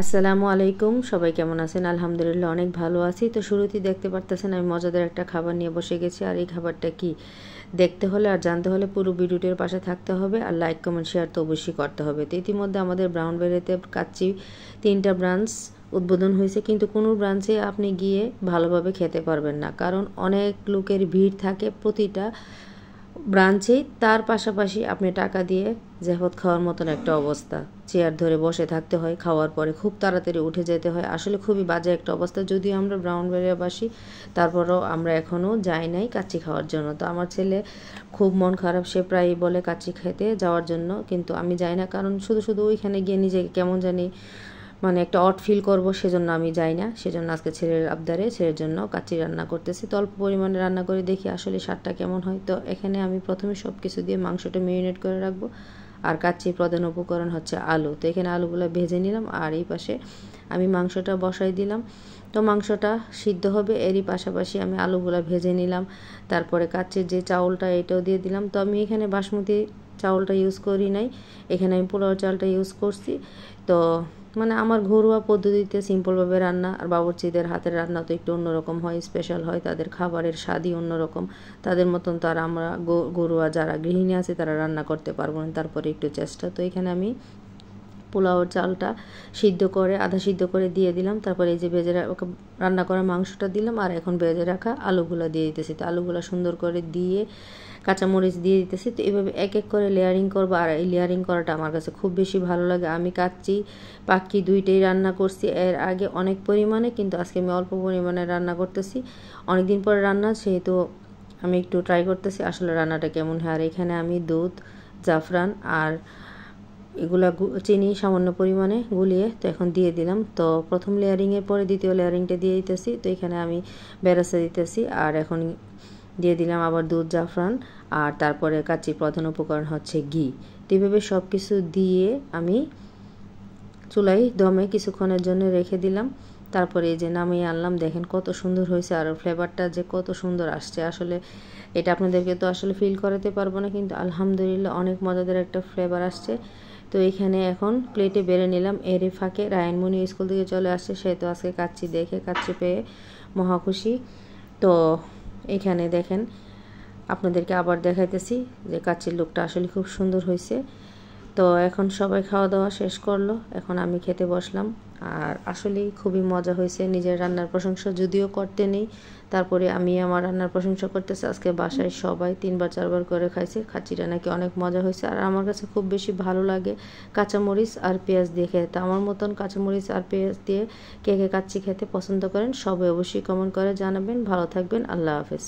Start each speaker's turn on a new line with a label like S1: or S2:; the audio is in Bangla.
S1: আসসালামু আলাইকুম, সবাই কেমন আছেন? আলহামদুলিল্লাহ অনেক ভালো আছি। তো শুরুতেই দেখতে পারতেছেন আমি মজাদার একটা খাবার নিয়ে বসে গেছি। আর এই খাবারটা কি দেখতে হলে আর জানতে হলে পুরো ভিডিওটির পাশে থাকতে হবে, আর লাইক কমেন্ট শেয়ার তো অবশ্যই করতে হবে। তো ইতিমধ্যে আমাদের ব্রাউনবেরিতে কাচ্চি 3টা ব্রাঞ্চ উদ্বোধন হয়েছে, কিন্তু কোনো ব্রাঞ্চে আপনি গিয়ে ভালোভাবে খেতে পারবেন না, কারণ অনেক লোকের ভিড় থাকে প্রতিটা ব্রাঞ্চেই। তার পাশাপাশি আপনি টাকা দিয়ে জেহত খাওয়ার মতন একটা অবস্থা, চেয়ার ধরে বসে থাকতে হয়, খাওয়ার পরে খুব তাড়াতাড়ি উঠে যেতে হয়। আসলে খুবই বাজে একটা অবস্থা। যদিও আমরা ব্রাউনবেরিয়াবাসী, তারপরেও আমরা এখনও যাই নাই কাচ্চি খাওয়ার জন্য। তো আমার ছেলে খুব মন খারাপ, সে প্রায়ই বলে কাচ্চি খেতে যাওয়ার জন্য, কিন্তু আমি যাই না, কারণ শুধু শুধু ওইখানে গিয়ে নিজেকে কেমন জানি একটা অড ফিল করবো, সেজন্য আমি যাই না। সেজন্য আজকে ছেলের আবদারে ছেলের জন্য কাচ্চি রান্না করতেছি। তো অল্প পরিমাণে রান্না করে দেখি আসলে স্বাদটা কেমন হয়। তো এখানে আমি প্রথমে সব কিছু দিয়ে মাংসটা ম্যারিনেট করে রাখবো। আর কাচ্চির প্রধান উপকরণ হচ্ছে আলু। তো এখানে আলুগুলো ভেজে নিলাম, আর এই পাশে আমি মাংসটা বসাই দিলাম। তো মাংসটা সিদ্ধ হবে, এরই পাশাপাশি আমি আলুগুলো ভেজে নিলাম। তারপরে কাচ্চির যে চাউলটা এটাও দিয়ে দিলাম। তো আমি এখানে বাসমতি চাউলটা ইউজ করি নাই, এখানে আমি পোলাও চালটা ইউজ করছি। তো আমার ঘরোয়া পদ্ধতিতে সিম্পলভাবে রান্না। আর বাবুর্চিদের হাতের রান্না তো একটু অন্যরকম হয়, স্পেশাল হয়, তাদের খাবারের স্বাদই অন্যরকম। তাদের মতন তো আর আমরা ঘরোয়া যারা গৃহিণী আছে তারা রান্না করতে পারবো না, তারপরে একটু চেষ্টা। তো এখানে আমি পোলাওর চালটা সিদ্ধ করে আধা সিদ্ধ করে দিয়ে দিলাম। তারপরে এই যে রান্না করা মাংসটা দিলাম, আর এখন ভেজে রাখা আলুগুলো দিয়ে দিতেছি। তো আলুগুলো সুন্দর করে দিয়ে কাঁচামরিচ দিয়ে দিতেছি। তো এইভাবে এক এক করে লেয়ারিং করবো, আর এই লেয়ারিং করাটা আমার কাছে খুব বেশি ভালো লাগে। আমি কাচ্চি পাক্কি দুইটাই রান্না করছি এর আগে অনেক পরিমাণে, কিন্তু আজকে আমি অল্প পরিমাণে রান্না করতেছি। অনেক দিন পরে রান্না, সেহেতু আমি একটু ট্রাই করতেছি আসলে রান্নাটা কেমন হয়। আর এখানে আমি দুধ, জাফরান আর এগুলা চিনি সামান্য পরিমাণে গুলিয়ে তো এখন দিয়ে দিলাম। তো প্রথম লেয়ারিংয়ের পরে দ্বিতীয় লেয়ারিংটা দিয়ে দিতেছি। তো এখানে আমি বেরাসা দিতেছি, আর এখন দিয়ে দিলাম আবার দুধ, জাফরান, আর তারপরে কাচ্চির প্রধান উপকরণ হচ্ছে ঘি। তো এইভাবে সব কিছু দিয়ে আমি চুলায় দমে কিছুক্ষণের জন্য রেখে দিলাম। তারপরে এই যে নামিয়ে আনলাম, দেখেন কত সুন্দর হয়েছে, আর ফ্লেভারটা যে কত সুন্দর আসছে। আসলে এটা আপনাদেরকে তো আসলে ফিল করাতে পারবো না, কিন্তু আলহামদুলিল্লাহ অনেক মজাদার একটা ফ্লেভার আসছে। তো এখানে এখন প্লেটে বেড়ে নিলাম। এর ফাঁকে রায়ানমণি স্কুল থেকে চলে আসছে, সে তো আজকে কাচ্চি দেখে কাচ্চি পেয়ে মহা খুশি। তো এখানে দেখেন আপনাদেরকে আবার দেখাইতেছি যে কাচ্চির লুকটা আসলে খুব সুন্দর হয়েছে। তো এখন সবাই খাওয়া দাওয়া শেষ করলো, এখন আমি খেতে বসলাম। আর আসলেই খুবই মজা হয়েছে। নিজের রান্নার প্রশংসা যদিও করতে নেই, তারপরে আমি আমার রান্নার প্রশংসা করতেছি। আজকে বাসায় সবাই 3বার 4বার করে খাইছে। কাচ্চিটা নাকি অনেক মজা হয়েছে, আর আমার কাছে খুব বেশি ভালো লাগে কাঁচামরিচ আর পেঁয়াজ দিয়ে খেতে। আমার মতন কাঁচামরিচ আর পেঁয়াজ দিয়ে কে কে কাচ্চি খেতে পছন্দ করেন সবাই অবশ্যই কমেন্ট করে জানাবেন। ভালো থাকবেন, আল্লাহ হাফেজ।